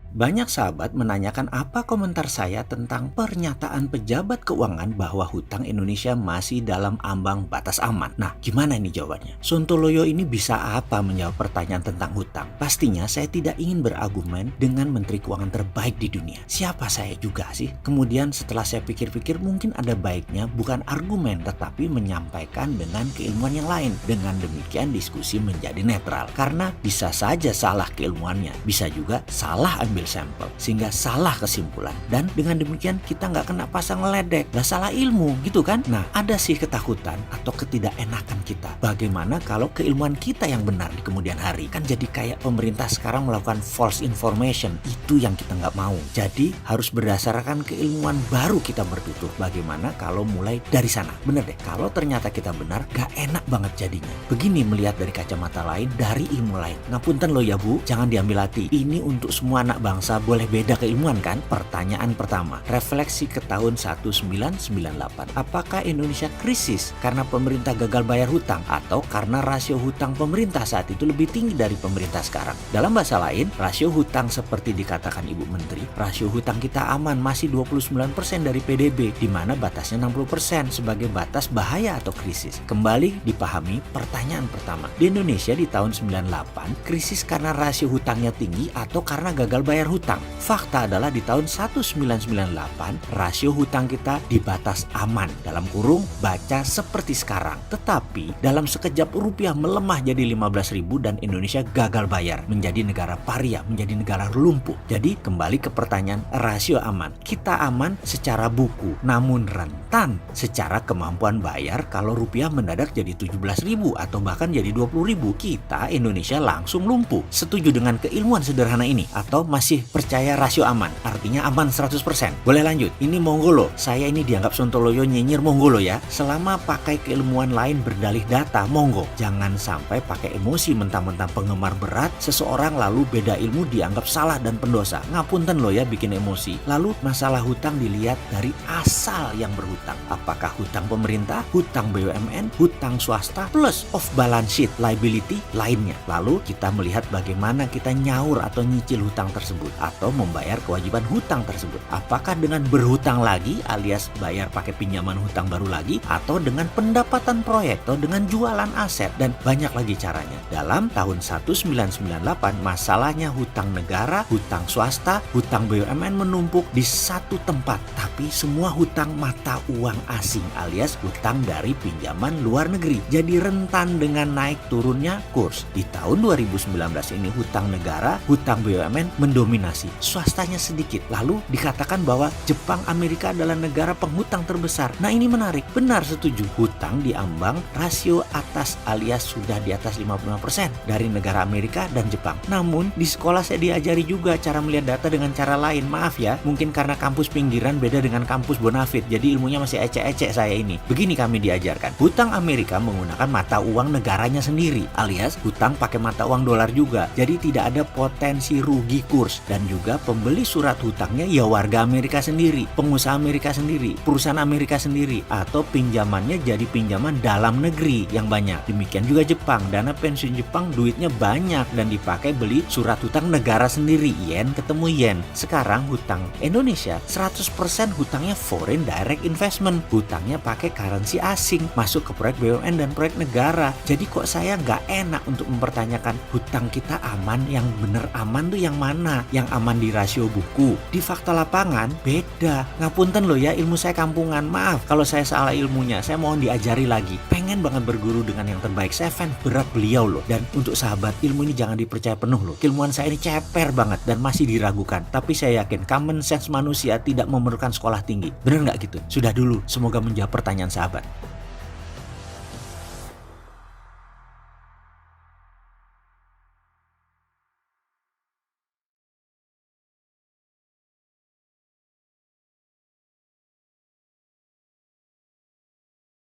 Banyak sahabat menanyakan apa komentar saya tentang pernyataan pejabat keuangan bahwa hutang Indonesia masih dalam ambang batas aman. Nah, gimana ini jawabannya? Sontoloyo ini bisa apa menjawab pertanyaan tentang hutang? Pastinya saya tidak ingin berargumen dengan menteri keuangan terbaik di dunia. Siapa saya juga sih? Kemudian setelah saya pikir-pikir mungkin ada baiknya bukan argumen tetapi menyampaikan dengan keilmuan yang lain. Dengan demikian diskusi menjadi netral. Karena bisa saja salah keilmuannya, bisa juga salah ambil sampel sehingga salah kesimpulan, dan dengan demikian kita nggak kena pasang ledek, nggak salah ilmu gitu kan. Nah, ada sih ketakutan atau ketidakenakan kita bagaimana kalau keilmuan kita yang benar di kemudian hari. Kan jadi kayak pemerintah sekarang melakukan false information, itu yang kita nggak mau. Jadi harus berdasarkan keilmuan baru kita bertutur. Bagaimana kalau mulai dari sana? Bener deh, kalau ternyata kita benar gak enak banget jadinya. Begini melihat dari kacamata lain, dari ilmu lain. Ngapunten loh ya Bu, jangan diambil hati, ini untuk semua anak bangsa boleh beda keilmuan kan? Pertanyaan pertama, refleksi ke tahun 1998. Apakah Indonesia krisis karena pemerintah gagal bayar hutang atau karena rasio hutang pemerintah saat itu lebih tinggi dari pemerintah sekarang? Dalam bahasa lain, rasio hutang seperti dikatakan Ibu Menteri, rasio hutang kita aman masih 29% dari PDB, di mana batasnya 60% sebagai batas bahaya atau krisis. Kembali dipahami pertanyaan pertama. Di Indonesia di tahun 98, krisis karena rasio hutangnya tinggi atau karena gagal bayar hutang. Fakta adalah di tahun 1998 rasio hutang kita di batas aman, dalam kurung baca seperti sekarang. Tetapi dalam sekejap rupiah melemah jadi 15.000 dan Indonesia gagal bayar, menjadi negara paria, menjadi negara lumpuh. Jadi kembali ke pertanyaan rasio aman. Kita aman secara buku, namun rentan secara kemampuan bayar kalau rupiah mendadak jadi 17.000 atau bahkan jadi 20.000. Kita Indonesia langsung lumpuh. Setuju dengan keilmuan sederhana ini atau masih percaya rasio aman, artinya aman 100%? Boleh lanjut, ini monggo loh, saya ini dianggap Sontoloyo nyinyir, monggo loh ya. Selama pakai keilmuan lain berdalih data, monggo. Jangan sampai pakai emosi mentang-mentang penggemar berat seseorang lalu beda ilmu dianggap salah dan pendosa. Ngapunten loh ya bikin emosi. Lalu masalah hutang dilihat dari asal yang berhutang. Apakah hutang pemerintah, hutang BUMN, hutang swasta, plus off balance sheet liability lainnya. Lalu kita melihat bagaimana kita nyaur atau nyicil hutang tersebut atau membayar kewajiban hutang tersebut. Apakah dengan berhutang lagi alias bayar pakai pinjaman hutang baru lagi, atau dengan pendapatan proyek atau dengan jualan aset, dan banyak lagi caranya. Dalam tahun 1998 masalahnya hutang negara, hutang swasta, hutang BUMN menumpuk di satu tempat, tapi semua hutang mata uang asing alias hutang dari pinjaman luar negeri. Jadi rentan dengan naik turunnya kurs. Di tahun 2019 ini hutang negara, hutang BUMN mendominasi, swastanya sedikit. Lalu dikatakan bahwa Jepang, Amerika adalah negara penghutang terbesar. Nah ini menarik, benar setuju. Hutang diambang rasio atas alias sudah di atas 55% dari negara Amerika dan Jepang. Namun di sekolah saya diajari juga cara melihat data dengan cara lain. Maaf ya, mungkin karena kampus pinggiran beda dengan kampus Bonafit, jadi ilmunya masih ecek-ecek saya ini. Begini kami diajarkan, hutang Amerika menggunakan mata uang negaranya sendiri, alias hutang pakai mata uang dolar juga. Jadi tidak ada potensi rugi kurs, dan juga pembeli surat hutangnya ya warga Amerika sendiri, pengusaha Amerika sendiri, perusahaan Amerika sendiri, atau pinjamannya jadi pinjaman dalam negeri yang banyak. Demikian juga Jepang, dana pensiun Jepang duitnya banyak dan dipakai beli surat hutang negara sendiri, yen ketemu yen. Sekarang hutang Indonesia 100% hutangnya foreign direct investment, hutangnya pakai currency asing, masuk ke proyek BUMN dan proyek negara. Jadi kok saya nggak enak untuk mempertanyakan hutang kita aman, yang bener aman tuh yang mana? Yang aman di rasio buku, di fakta lapangan beda. Ngapunten loh ya, ilmu saya kampungan, maaf kalau saya salah ilmunya, saya mohon diajari lagi. Pengen banget berguru dengan yang terbaik, saya fans berat beliau loh. Dan untuk sahabat, ilmu ini jangan dipercaya penuh loh. Keilmuan saya ini ceper banget dan masih diragukan, tapi saya yakin common sense manusia tidak memerlukan sekolah tinggi. Bener nggak gitu? Sudah dulu, semoga menjawab pertanyaan sahabat.